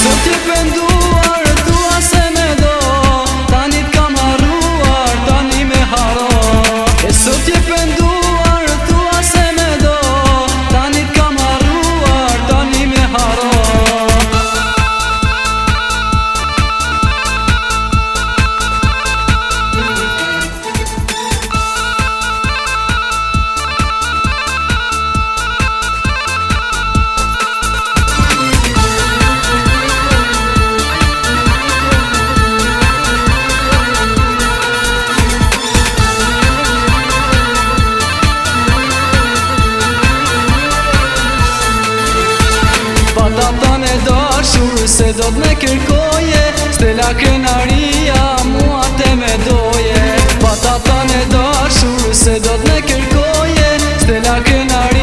Sot je penduar, thua se me do, tani t'kam harruar, tani me haro. E sot je penduar, thua se me do, tani t'kam harruar, tani me haro. Patatan e dashur se do t'me kërkoje, stela krenaria mua te me doje. Patatan e dashur se do t'me kërkoje, stela krenaria